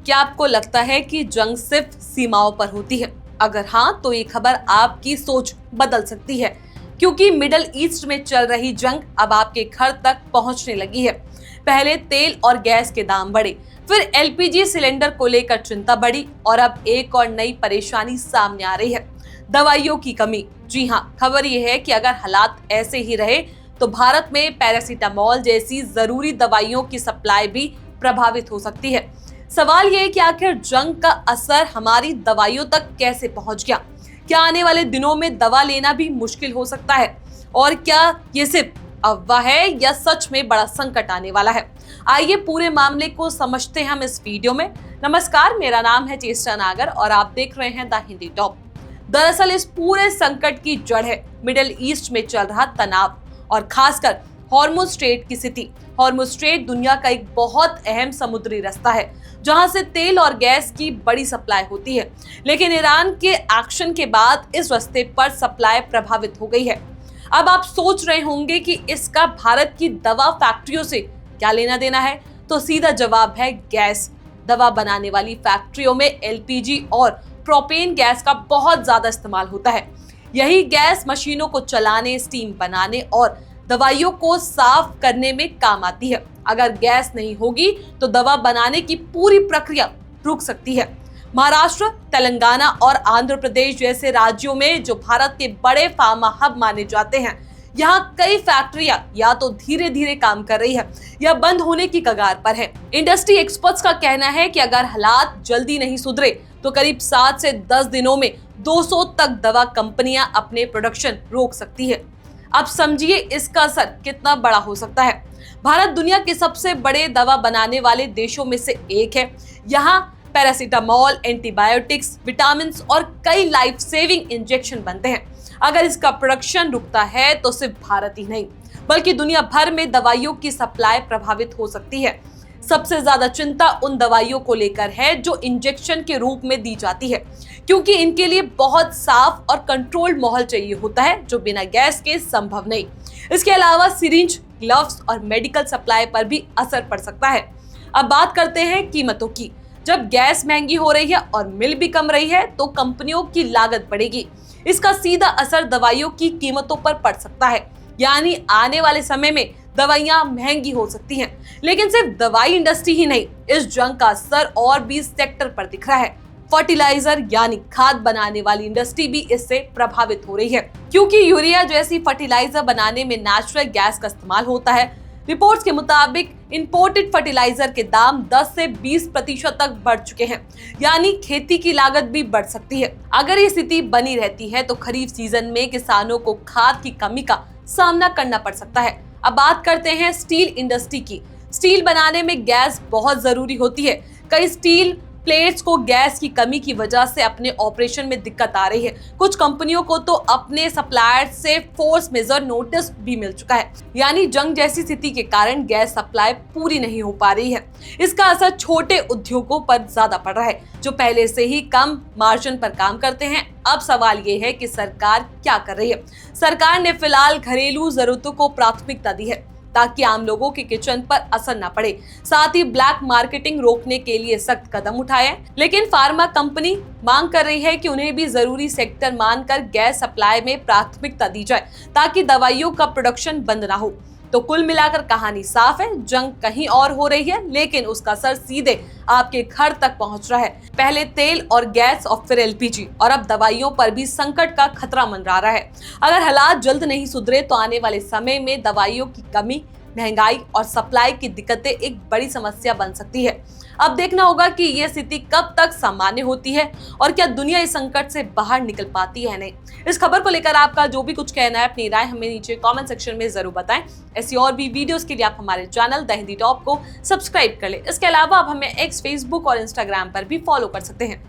क्या आपको लगता है कि जंग सिर्फ सीमाओं पर होती है? अगर हाँ, तो ये खबर आपकी सोच बदल सकती है, क्योंकि मिडिल ईस्ट में चल रही जंग अब आपके घर तक पहुंचने लगी है। पहले तेल और गैस के दाम बढ़े, फिर एलपीजी सिलेंडर को लेकर चिंता बढ़ी और अब एक और नई परेशानी सामने आ रही है, दवाइयों की कमी। जी हाँ, खबर ये है कि अगर हालात ऐसे ही रहे तो भारत में पैरासीटामोल जैसी जरूरी दवाइयों की सप्लाई भी प्रभावित हो सकती है। सवाल ये है कि आखिर जंग का असर हमारी दवाइयों तक कैसे पहुंच गया? क्या आने वाले दिनों में दवा लेना भी मुश्किल हो सकता है? और क्या ये सिर्फ अफवाह है या सच में बड़ा संकट आने वाला है? आइए पूरे मामले को समझते हैं हम इस वीडियो में। नमस्कार, मेरा नाम है चेष्टा नागर और आप देख रहे हैं द हिंदी टॉप। दरअसल इस पूरे संकट की जड़ है मिडिल ईस्ट में चल रहा तनाव और खासकर हॉर्मुज़ स्ट्रेट की स्थिति। हॉर्मुज़ स्ट्रेट दुनिया का एक बहुत अहम समुद्री रास्ता है जहां से तेल और गैस की बड़ी सप्लाई होती है, लेकिन ईरान के एक्शन के बाद इस रास्ते पर सप्लाई प्रभावित हो गई है। अब आप सोच रहे होंगे कि इसका भारत की दवा फैक्ट्रियों से क्या लेना देना है? तो सीधा जवाब है गैस। दवा बनाने वाली फैक्ट्रियों में एलपीजी और प्रोपेन गैस का बहुत ज्यादा इस्तेमाल होता है। यही गैस मशीनों को चलाने, स्टीम बनाने और दवाइयों को साफ करने में काम आती है। अगर गैस नहीं होगी तो दवा बनाने की पूरी प्रक्रिया रुक सकती है। महाराष्ट्र, तेलंगाना और आंध्र प्रदेश जैसे राज्यों में जो भारत के बड़े फार्मा हब माने जाते हैं, यहाँ कई फैक्ट्रियां या तो धीरे धीरे काम कर रही है या बंद होने की कगार पर है। इंडस्ट्री एक्सपर्ट्स का कहना है कि अगर हालात जल्दी नहीं सुधरे तो करीब 7 से 10 दिनों में 200 तक दवा कंपनियां अपने प्रोडक्शन रोक सकती है। अब समझिए इसका असर कितना बड़ा हो सकता है। भारत दुनिया के सबसे बड़े दवा बनाने वाले देशों में से एक है। यहाँ पैरासीटामोल, एंटीबायोटिक्स, विटामिन और कई लाइफ सेविंग इंजेक्शन बनते हैं। अगर इसका प्रोडक्शन रुकता है तो सिर्फ भारत ही नहीं बल्कि दुनिया भर में दवाइयों की सप्लाई प्रभावित हो सकती है। सबसे ज्यादा चिंता उन दवाइयों को लेकर है जो इंजेक्शन के रूप में दी जाती है, क्योंकि इनके लिए बहुत साफ और कंट्रोल्ड माहौल चाहिए होता है जो बिना गैस के संभव नहीं। इसके अलावा सिरिंज, ग्लव्स और मेडिकल सप्लाई पर भी असर पड़ सकता है। अब बात करते हैं कीमतों की। जब गैस महंगी हो रही है और मिल भी कम रही है तो कंपनियों की लागत बढ़ेगी। इसका सीधा असर दवाइयों की कीमतों पर पड़ सकता है, यानी आने वाले समय में दवाइयां महंगी हो सकती हैं। लेकिन सिर्फ दवाई इंडस्ट्री ही नहीं, इस जंग का असर और भी सेक्टर पर दिख रहा है। फर्टिलाइजर यानी खाद बनाने वाली इंडस्ट्री भी इससे प्रभावित हो रही है, क्योंकि यूरिया जैसी फर्टिलाइजर बनाने में नेचुरल गैस का इस्तेमाल होता है। रिपोर्ट्स के मुताबिक इंपोर्टेड फर्टिलाइजर के दाम 10 से 20% तक बढ़ चुके हैं, यानी खेती की लागत भी बढ़ सकती है। अगर ये स्थिति बनी रहती है तो खरीफ सीजन में किसानों को खाद की कमी का सामना करना पड़ सकता है। अब बात करते हैं स्टील इंडस्ट्री की। स्टील बनाने में गैस बहुत जरूरी होती है। कई स्टील प्लेट्स को गैस की कमी की वजह से अपने ऑपरेशन में दिक्कत आ रही है। कुछ कंपनियों को तो अपने सप्लायर से फोर्स मेजर नोटिस भी मिल चुका है, यानी जंग जैसी स्थिति के कारण गैस सप्लाई पूरी नहीं हो पा रही है। इसका असर छोटे उद्योगों पर ज्यादा पड़ रहा है जो पहले से ही कम मार्जिन पर काम करते हैं। अब सवाल ये है कि सरकार क्या कर रही है। सरकार ने फिलहाल घरेलू जरूरतों को प्राथमिकता दी है ताकि आम लोगों के किचन पर असर न पड़े। साथ ही ब्लैक मार्केटिंग रोकने के लिए सख्त कदम उठाए। लेकिन फार्मा कंपनी मांग कर रही है कि उन्हें भी जरूरी सेक्टर मानकर गैस सप्लाई में प्राथमिकता दी जाए ताकि दवाइयों का प्रोडक्शन बंद ना हो। तो कुल मिलाकर कहानी साफ है, जंग कहीं और हो रही है लेकिन उसका असर सीधे आपके घर तक पहुंच रहा है। पहले तेल और गैस और फिर एलपीजी और अब दवाइयों पर भी संकट का खतरा मंडरा रहा है। अगर हालात जल्द नहीं सुधरे तो आने वाले समय में दवाइयों की कमी, महंगाई और सप्लाई की दिक्कतें एक बड़ी समस्या बन सकती है। अब देखना होगा कि यह स्थिति कब तक सामान्य होती है और क्या दुनिया इस संकट से बाहर निकल पाती है नहीं। इस खबर को लेकर आपका जो भी कुछ कहना है, अपनी राय हमें नीचे कमेंट सेक्शन में जरूर बताएं। ऐसी और भी वीडियोस के लिए आप हमारे चैनल द हिंदी टॉप को सब्सक्राइब कर लें। इसके अलावा आप हमें एक्स, फेसबुक और इंस्टाग्राम पर भी फॉलो कर सकते हैं।